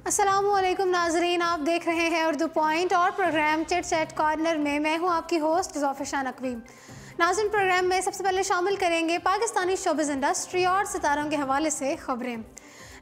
अस्सलामुअलैकुम नाजरीन, आप देख रहे हैं उर्दू पॉइंट और प्रोग्राम चिट चैट कॉर्नर में मैं हूं आपकी होस्ट ज़ोफ़िशा नकवी। नाज़रीन, प्रोग्राम में सबसे पहले शामिल करेंगे पाकिस्तानी शोबिज़ इंडस्ट्री और सितारों के हवाले से खबरें।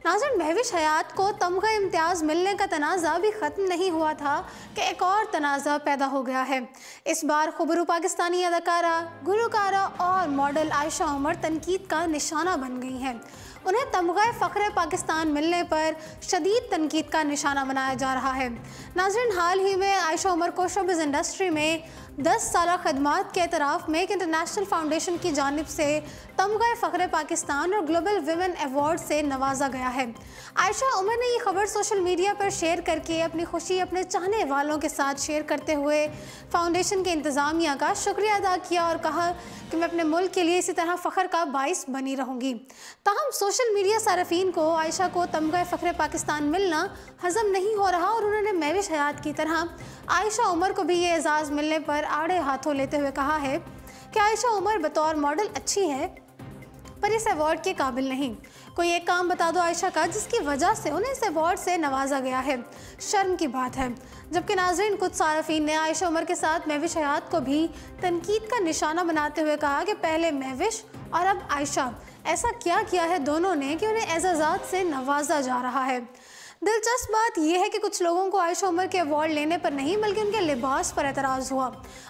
नाज़रीन, महविश हयात को तमगा इम्तियाज़ मिलने का तनाज़ा भी ख़त्म नहीं हुआ था कि एक और तनाज़ा पैदा हो गया है। इस बार खुबरू पाकिस्तानी अदाकारा, गुलकारा और मॉडल आयशा उमर तनकीद का निशाना बन गई हैं। उन्हें तमगा फ़ख्र पाकिस्तान मिलने पर शदीद तनकीद का निशाना बनाया जा रहा है। नाज़रीन, हाल ही में आयशा उमर को शोबिज़ इंडस्ट्री में 10 साल खदमात के एतराफ़ में एक इंटरनेशनल फाउंडेशन की जानिब से तमगा फ़ख्र पाकिस्तान और ग्लोबल विमेन अवार्ड से नवाजा गया है। आयशा उमर ने ये खबर सोशल मीडिया पर शेयर करके अपनी खुशी अपने चाहने वालों के साथ शेयर करते हुए फाउंडेशन के इंतज़ामिया का शुक्रिया अदा किया और कहा कि मैं अपने मुल्क के लिए इसी तरह फ़ख्र का बाइस बनी रहूँगी। ताहम सोशल मीडिया सारफीन को आयशा को तमगा फ़ख्र पाकिस्तान मिलना हज़म नहीं हो रहा और उन्होंने महविश हयात की तरह आयशा उमर को भी ये एजाज़ मिलने पर आड़े हाथों लेते हुए कहा है कि आयशा उमर बतौर मॉडल अच्छी है पर इस अवार्ड के काबिल नहीं। कोई एक काम बता दो आयशा का जिसकी वजह से उन्हें इस अवार्ड से नवाजा गया है। शर्म की बात है। जबकि नाज़रीन, कुछ सारफीन ने आयशा उमर के साथ महविश हयात को भी तनकीद का निशाना बनाते हुए कहा कि पहले महविश और अब आयशा, ऐसा क्या किया है दोनों ने कि उन्हें एजाज़ात से नवाजा जा रहा है। दिलचस्प बात यह है कि कुछ लोगों को आयशा उमर के अवार्ड लेने पर नहीं बल्कि उनके लिबास पर एतराज़ हुआ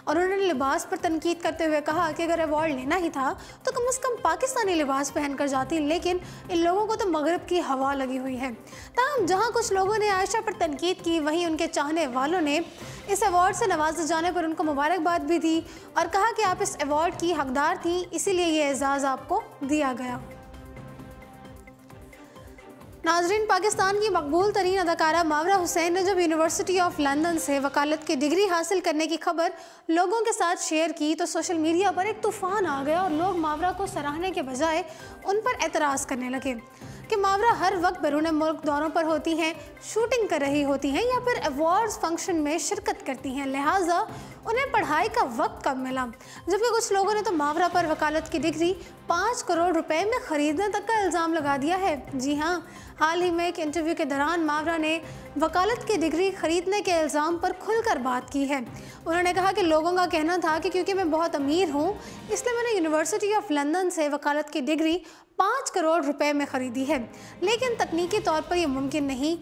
और उन्होंने लिबास पर तनकीद करते हुए कहा कि अगर अवार्ड लेना ही था तो कम से कम पाकिस्तानी लिबास पहन कर जाती, लेकिन इन लोगों को तो मगरब की हवा लगी हुई है। ताहम जहां कुछ लोगों ने आयशा पर तनकीद की, वहीं उनके चाहने वालों ने इस अवार्ड से नवाजे जाने पर उनको मुबारकबाद भी दी और कहा कि आप इस अवार्ड की हकदार थी, इसीलिए ये एजाज़ आपको दिया गया। नाजरीन, पाकिस्तान की मकबूल तरीन अदाकारा मावरा हुसैन ने जब यूनिवर्सिटी ऑफ लंदन से वकालत की डिग्री हासिल करने की खबर लोगों के साथ शेयर की तो सोशल मीडिया पर एक तूफ़ान आ गया और लोग मावरा को सराहने के बजाय उन पर एतराज़ करने लगे कि मावरा हर वक्त बैरून मुल्क दौरों पर होती हैं, शूटिंग कर रही होती हैं या फिर अवार्ड्स फंक्शन में शिरकत करती हैं, लिहाजा उन्हें पढ़ाई का वक्त कब मिला। जबकि कुछ लोगों ने तो मावरा पर वकालत की डिग्री 5 करोड़ रुपए में ख़रीदने तक का इल्ज़ाम लगा दिया है। जी हाँ, हाल ही में एक इंटरव्यू के दौरान मावरा ने वकालत की डिग्री खरीदने के इल्ज़ाम पर खुलकर बात की है। उन्होंने कहा कि लोगों का कहना था कि क्योंकि मैं बहुत अमीर हूँ इसलिए मैंने यूनिवर्सिटी ऑफ लंदन से वकालत की डिग्री 5 करोड़ रुपए में ख़रीदी है, लेकिन तकनीकी तौर पर यह मुमकिन ही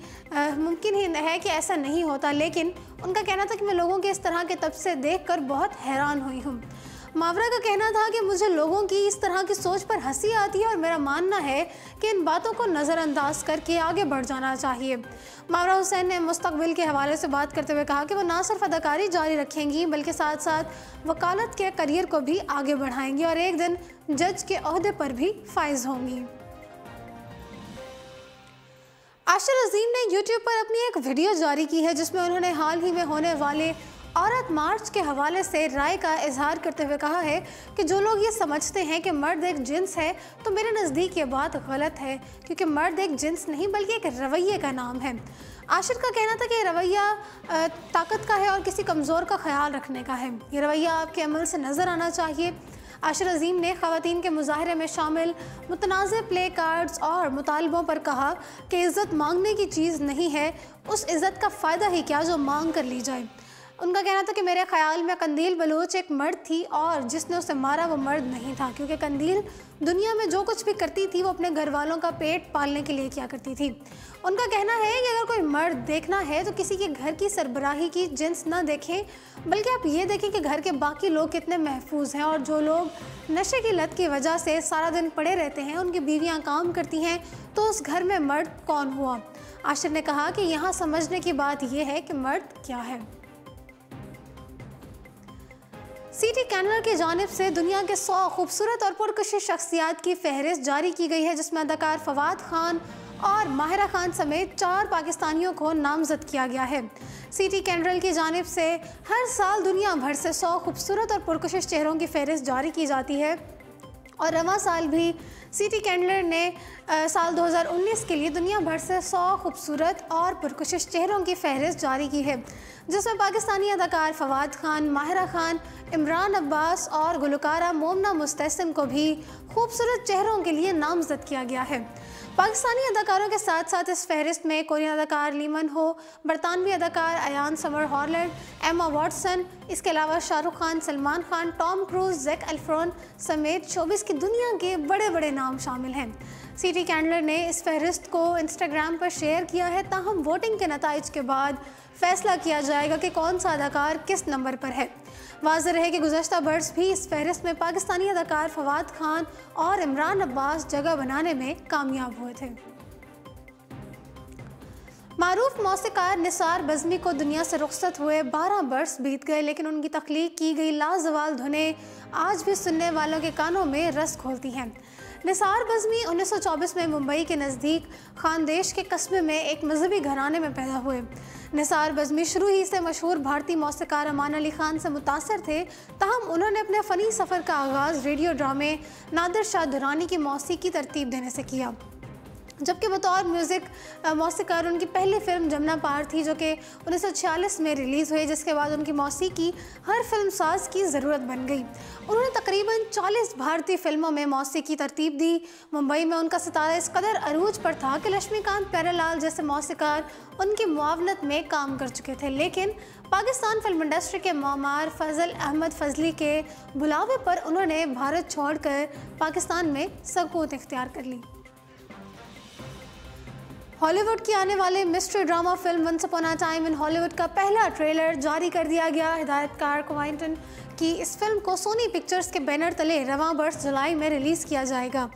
है कि ऐसा नहीं होता। लेकिन उनका कहना था कि मैं लोगों के इस तरह के तबसे देखकर बहुत हैरान हुई हूँ। मावरा का कहना था कि मुझे लोगों की इस तरह की सोच पर हंसी आती है और मेरा मानना है कि इन बातों को नज़रअंदाज करके आगे बढ़ जाना चाहिए। मावरा हुसैन ने मुस्तकबिल के हवाले से बात करते हुए कहा कि वो ना सिर्फ अदाकारी जारी रखेंगी बल्कि साथ साथ वकालत के करियर को भी आगे बढ़ाएंगी और एक दिन जज के ओहदे पर भी फाइज होंगी। आशिर अजीम ने यूट्यूब पर अपनी एक वीडियो जारी की है जिसमें उन्होंने हाल ही में होने वाले औरत मार्च के हवाले से राय का इजहार करते हुए कहा है कि जो लोग ये समझते हैं कि मर्द एक जिन्स है तो मेरे नज़दीक ये बात गलत है, क्योंकि मर्द एक जिन्स नहीं बल्कि एक रवैये का नाम है। आशिर का कहना था कि ये रवैया ताकत का है और किसी कमज़ोर का ख्याल रखने का है। ये रवैया आपके अमल से नज़र आना चाहिए। आशिर अजीम ने ख़वातीन के मुजाहरे में शामिल मुतनाज़ प्ले कार्ड्स और मुतालबों पर कहा कि इज़्ज़त मांगने की चीज़ नहीं है, उस इज़्ज़त का फ़ायदा ही क्या जो मांग कर ली जाए। उनका कहना था कि मेरे ख़्याल में कंदील बलूच एक मर्द थी और जिसने उसे मारा वो मर्द नहीं था, क्योंकि कंदील दुनिया में जो कुछ भी करती थी वो अपने घर वालों का पेट पालने के लिए किया करती थी। उनका कहना है कि अगर कोई मर्द देखना है तो किसी के घर की सरबराही की जिन्स ना देखें बल्कि आप ये देखें कि घर के बाकी लोग कितने महफूज हैं। और जो लोग नशे की लत की वजह से सारा दिन पड़े रहते हैं, उनकी बीवियाँ काम करती हैं, तो उस घर में मर्द कौन हुआ। आशिर ने कहा कि यहाँ समझने की बात यह है कि मर्द क्या है। सिटी कैनल की जानिब से दुनिया के 100 खूबसूरत और पुरकशिश शख्सियात की फहरिस्त जारी की गई है जिसमें अदाकार फवाद खान और माहिरा खान समेत 4 पाकिस्तानियों को नामजद किया गया है। सिटी कैनल की जानिब से हर साल दुनिया भर से 100 खूबसूरत और पुरकशिश चेहरों की फहरिस्त जारी की जाती है और रवां साल भी सिटी कैंडलर ने साल 2019 के लिए दुनिया भर से 100 खूबसूरत और पुरकशिश चेहरों की फहरिस्त जारी की है, जिसमें पाकिस्तानी अदाकार फवाद खान, माहिरा खान, इमरान अब्बास और गुलकारा मोमना मुस्तहसिन को भी खूबसूरत चेहरों के लिए नामजद किया गया है। पाकिस्तानी अदाकारों के साथ साथ इस फहरिस्त में कोरियन अदाकार ली मन हो, बरतानवी अदाकार अयान समर हॉलैंड, एमा वॉटसन, इसके अलावा Shahrukh Khan, Salman Khan, Tom Cruise, Zac Efron समेत शोबिस की दुनिया के बड़े बड़े नाम शामिल हैं। सिटी कैंडलर ने इस फहरिस्त को इंस्टाग्राम पर शेयर किया है, ताहम वोटिंग के नताइज के बाद फैसला किया जाएगा कि कौन सा अदाकार किस नंबर पर है। वाज़ेह रहे कि गुज़श्ता बर्स भी इस फहरिस्त में पाकिस्तानी अदाकार फवाद खान और इमरान अब्बास जगह बनाने में कामयाब हुए थे। मारूफ मौसीकार निसार बज़मी को दुनिया से रुखसत हुए 12 बरस बीत गए, लेकिन उनकी तख्लीक की गई लाजवाल धुनें आज भी सुनने वालों के कानों में रस खोलती हैं। निसार बज़मी 1924 में मुंबई के नज़दीक खानदेश के कस्बे में एक मजहबी घराने में पैदा हुए। निसार बज़मी शुरू ही से मशहूर भारतीय मौसीकार अमान अली खान से मुतासर थे, ताहम उन्होंने अपने फ़नी सफ़र का आगाज़ रेडियो ड्रामे नादिर शाह दुरानी की मौसीकी तरतीब देने से किया, जबकि बतौर म्यूज़िक मौसीकार उनकी पहली फिल्म जमुना पार थी, जो कि 1946 में रिलीज़ हुई, जिसके बाद उनकी मौसीकी हर फिल्म साज की ज़रूरत बन गई। उन्होंने तकरीबन 40 भारतीय फिल्मों में मौसीकी तरतीब दी। मुंबई में उनका सितारा इस कदर अरूज पर था कि लक्ष्मीकांत प्यारेलाल जैसे मौसीकार उनकी मुआवनत में काम कर चुके थे, लेकिन पाकिस्तान फिल्म इंडस्ट्री के मामार फजल अहमद फजली के बुलावे पर उन्होंने भारत छोड़कर पाकिस्तान में सकूत इख्तियार कर ली। हॉलीवुड की आने वाले mystery drama film once upon a time in Hollywood का पहला ट्रेलर जारी कर दिया गया। हिदायतकार क्वाइंटन की इस फिल्म को सोनी पिक्चर्स के बैनर तले रवां बरस जुलाई में रिलीज़ किया जाएगा।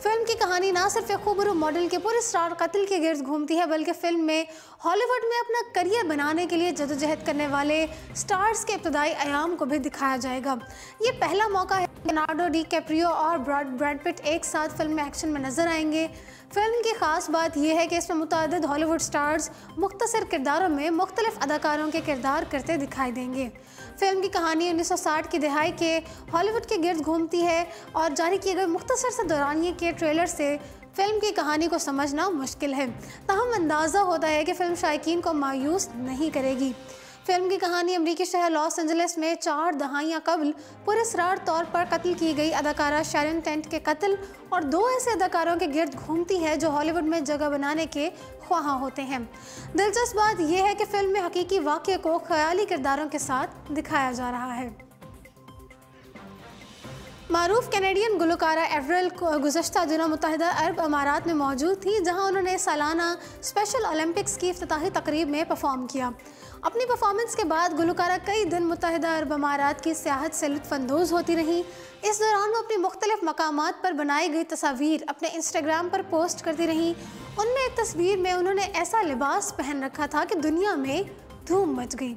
फिल्म की कहानी ना सिर्फ एक खूबरू मॉडल के पूरे स्टार कत्ल के गिर्द घूमती है, बल्कि फिल्म में हॉलीवुड में अपना करियर बनाने के लिए जदोजहद करने वाले स्टार्स के इब्तदाई अयाम को भी दिखाया जाएगा। ये पहला मौका है लियोनार्डो डी कैप्रियो और ब्रैड पिट एक साथ फिल्म में एक्शन में नजर आएंगे। फिल्म की ख़ास बात यह है कि इसमें मुतअद्दिद हॉलीवुड स्टार्स मुख्तसर किरदारों में मुख्तलिफ अदाकारों के किरदार करते दिखाई देंगे। फिल्म की कहानी 1960 की दहाई के हॉलीवुड के गिर्द घूमती है और जारी किए गए मुख्तसर से दौरानिए के ट्रेलर से फिल्म की कहानी को समझना मुश्किल है, ताहम अंदाज़ा होता है कि फिल्म शायकीन को मायूस नहीं करेगी। फिल्म की कहानी अमरीकी शहर लॉस एंजलिस में 4 दहाइयाँ कबल पुरस्रार तौर पर कत्ल की गई अदाकारा शैरन टेंट के कत्ल और 2 ऐसे अदाकारों के गिर्द घूमती है जो हॉलीवुड में जगह बनाने के ख्वाहां होते हैं। दिलचस्प बात यह है कि फिल्म में हकीकी वाक़े को ख्याली किरदारों के साथ दिखाया जा रहा है। मारूफ कैनेडियन गुलकारा एवरेल गुज़श्ता दिनों मुत्तहिदा अरब अमारात में मौजूद थी, जहां उन्होंने सालाना स्पेशल ओलंपिक्स की इफ्तिताही तकरीब में परफॉर्म किया। अपनी परफॉर्मेंस के बाद गुलकारा कई दिन मुत्तहिदा अरब अमारात की सियाहत से लुत्फ़अंदोज़ होती रहीं। इस दौरान वो अपनी मुख्तलिफ मकामात पर बनाई गई तस्वीर अपने इंस्टाग्राम पर पोस्ट करती रहीं। उनमें एक तस्वीर में उन्होंने ऐसा लिबास पहन रखा था कि दुनिया में धूम मच गई।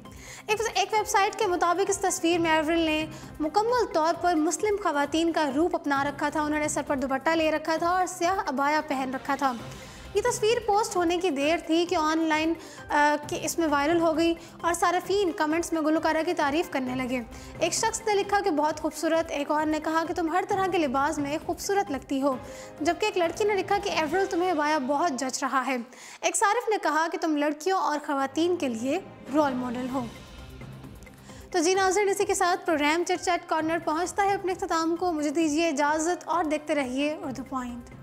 एक वेबसाइट के मुताबिक इस तस्वीर में एवरेल ने मुकम्मल तौर पर मुस्लिम ख़वातीन का रूप अपना रखा था। उन्होंने सर पर दुपट्टा ले रखा था और स्याह अबाया पहन रखा था। ये तस्वीर पोस्ट होने की देर थी कि ऑनलाइन कि इसमें वायरल हो गई और सार्फिन कमेंट्स में गुलकारा की तारीफ़ करने लगे। एक शख्स ने लिखा कि बहुत खूबसूरत, एक और ने कहा कि तुम हर तरह के लिबास में खूबसूरत लगती हो, जबकि एक लड़की ने लिखा कि एवरेल तुम्हें अबाया बहुत जच रहा है। एक सारिफ ने कहा कि तुम लड़कियों और ख़वातीन के लिए रोल मॉडल हो। तो जी नाज़रीन, इसी के साथ प्रोग्राम चिट चैट कॉर्नर पहुँचता है अपने इख्तिताम को। मुझे दीजिए इजाज़त और देखते रहिए उर्दू पॉइंट।